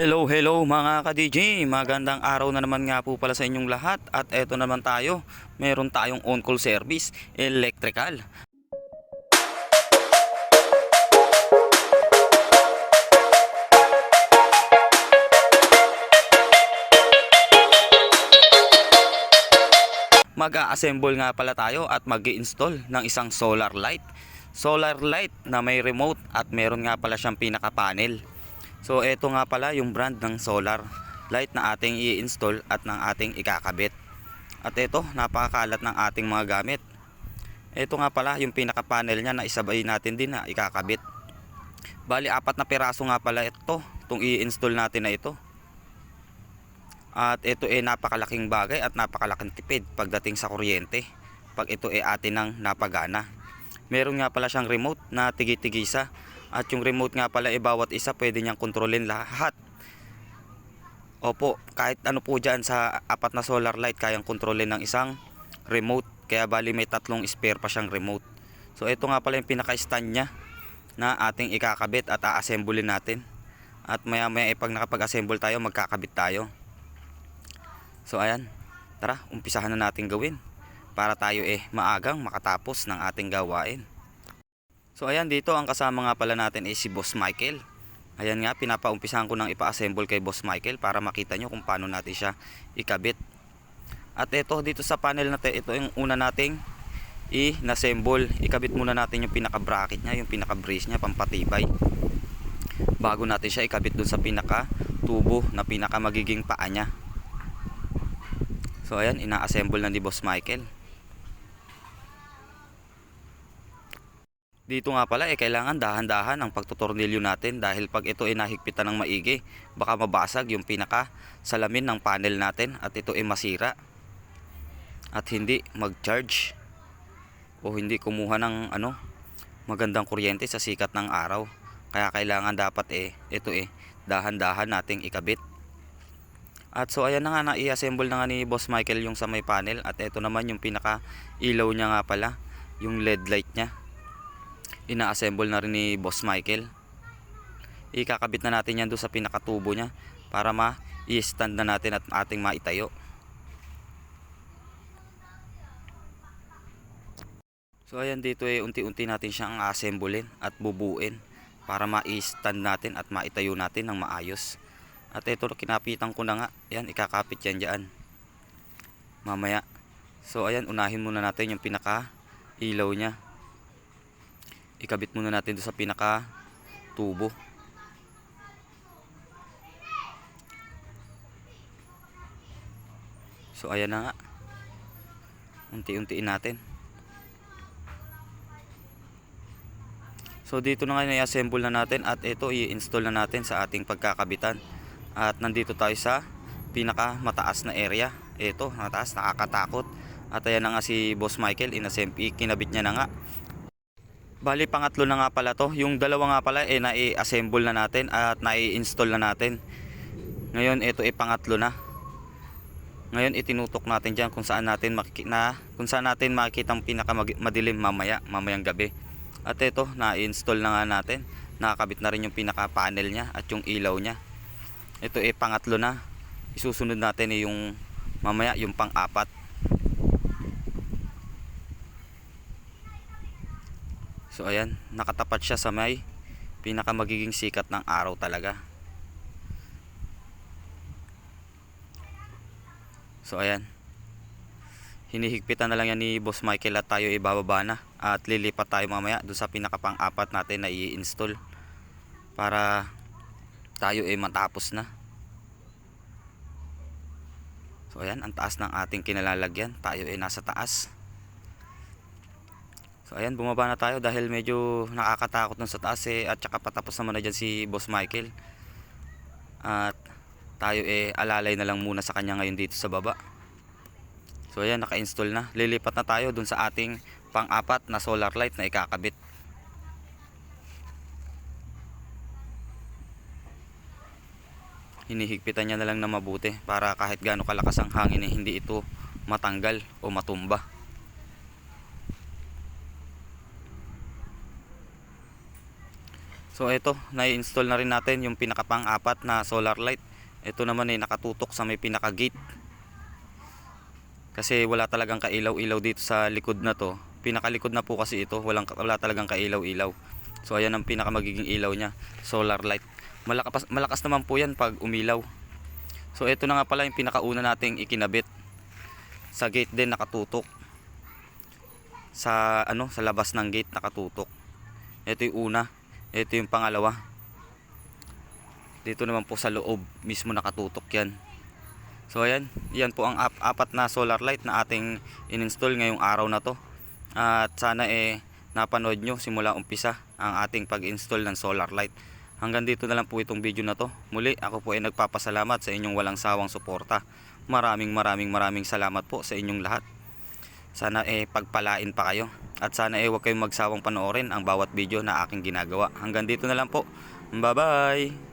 Hello mga ka-DJ, magandang araw na naman nga po pala sa inyong lahat at eto naman tayo, meron tayong on-call service, electrical. Mag-a-assemble nga pala tayo at mag-i-install ng isang solar light. Solar light na may remote at meron nga pala siyang pinaka-panel. So eto nga pala yung brand ng solar light na ating i-install at ng ating ikakabit. At ito, napakakalat ng ating mga gamit. Ito nga pala yung pinaka-panel niya na isabay natin din na ikakabit. Bali, 4 na piraso nga pala ito, itong i-install natin na ito. At ito napakalaking bagay at napakalaking tipid pagdating sa kuryente. Pag ito atin ng napagana. Meron nga pala siyang remote na tigi-tigisa. At yung remote nga pala bawat isa pwede niyang kontrolin lahat. Opo, kahit ano po dyan sa 4 na solar light kayang kontrolin ng isang remote. Kaya bali may 3 spare pa siyang remote. So ito nga pala yung pinaka-stand niya na ating ikakabit at a-assemble natin. At maya maya pag nakapag-assemble tayo, magkakabit tayo. So ayan, tara umpisahan na natin gawin para tayo maagang makatapos ng ating gawain. So ayan, dito ang kasama nga pala natin si Boss Michael. Ayan nga, pinapaumpisahan ko nang ipa-assemble kay Boss Michael para makita nyo kung paano natin siya ikabit. At ito dito sa panel natin, ito yung una nating i-assemble. Ikabit muna natin yung pinaka-bracket nya, yung pinaka-brace nya, pampatibay, bago natin siya ikabit dun sa pinaka-tubo na pinaka-magiging paa nya. So ayan, ina-assemble na ni Boss Michael. Dito nga pala kailangan dahan-dahan ang pagtutornilyo natin dahil pag ito nahigpitan ng maigi, baka mabasag yung pinaka salamin ng panel natin at ito masira at hindi mag-charge o hindi kumuha ng magandang kuryente sa sikat ng araw. Kaya kailangan dapat ito dahan-dahan nating ikabit. At so ayan na nga, na-i-assemble na nga ni Boss Michael yung sa may panel. At ito naman yung pinaka ilaw niya nga pala, yung LED light nya, ina-assemble na rin ni Boss Michael. Ikakabit na natin yan doon sa pinaka tubo nya para ma-i-stand na natin at ating maitayo. So ayan, dito unti-unti natin siyang assemblein at bubuin para ma-i-stand natin at maitayo natin ng maayos. At ito, kinapitan ko na nga. Yan, ikakapit yan dyan mamaya. So ayan, unahin muna natin yung pinaka ilaw nya. Ikabit muna natin doon sa pinaka tubo. So ayan na nga, unti-untiin natin. So dito na nga, i-assemble na natin at ito i-install na natin sa ating pagkakabitan. At nandito tayo sa pinaka mataas na area. Ito, mataas, nakakatakot. At ayan na nga si Boss Michael, kinabit niya na nga. Bali, pangatlo na nga pala to. Yung dalawa nga pala na-i-assemble na natin at na-i-install na natin. Ngayon ito pangatlo na. Ngayon itinutok natin diyan kung saan natin makikita ang pinaka madilim mamayang gabi. At ito, na-install na nga natin. Nakakabit na rin yung pinaka panel niya at yung ilaw niya. Ito pangatlo na. Isusunod natin yung mamaya yung pang-apat. So ayan, nakatapat siya sa may pinaka magiging sikat ng araw talaga. So ayan, hinihigpitan na lang yan ni Boss Michael at tayo ibababa na at lilipat tayo mamaya doon sa pinaka pang-apat natin na i-install para tayo matapos na. So ayan, ang taas ng ating kinalalagyan. Tayo nasa taas. So ayan, bumaba na tayo dahil medyo nakakatakot nun sa taas at saka patapos naman na dyan si Boss Michael. At tayo alalay na lang muna sa kanya ngayon dito sa baba. So ayan, naka-install na. Lilipat na tayo dun sa ating pang-apat na solar light na ikakabit. Hinihigpitan niya na lang na mabuti para kahit gaano kalakas ang hangin hindi ito matanggal o matumba. So ito, nai-install na rin natin yung pinakapang-apat na solar light. Ito naman ay nakatutok sa may pinaka-gate. Kasi wala talagang kailaw-ilaw dito sa likod na to. Pinakalikod na po kasi ito, wala talagang kailaw-ilaw. So ayan ang pinaka magiging ilaw niya, solar light. Malakas naman po yan pag umilaw. So ito na nga pala yung pinakauna nating ikinabit. Sa gate din nakatutok. Sa sa labas ng gate nakatutok. Ito yung una. Ito yung pangalawa. Dito naman po sa loob mismo nakatutok yan. So ayan, yan po ang apat na solar light na ating in-install ngayong araw na to. At sana napanood nyo simula umpisa ang ating pag-install ng solar light. Hanggang dito na lang po itong video na to. Muli, ako po ay nagpapasalamat sa inyong walang sawang suporta. Maraming salamat po sa inyong lahat. Sana pagpalain pa kayo. At sana huwag kayong magsawang panoorin ang bawat video na aking ginagawa. Hanggang dito na lang po. Bye bye!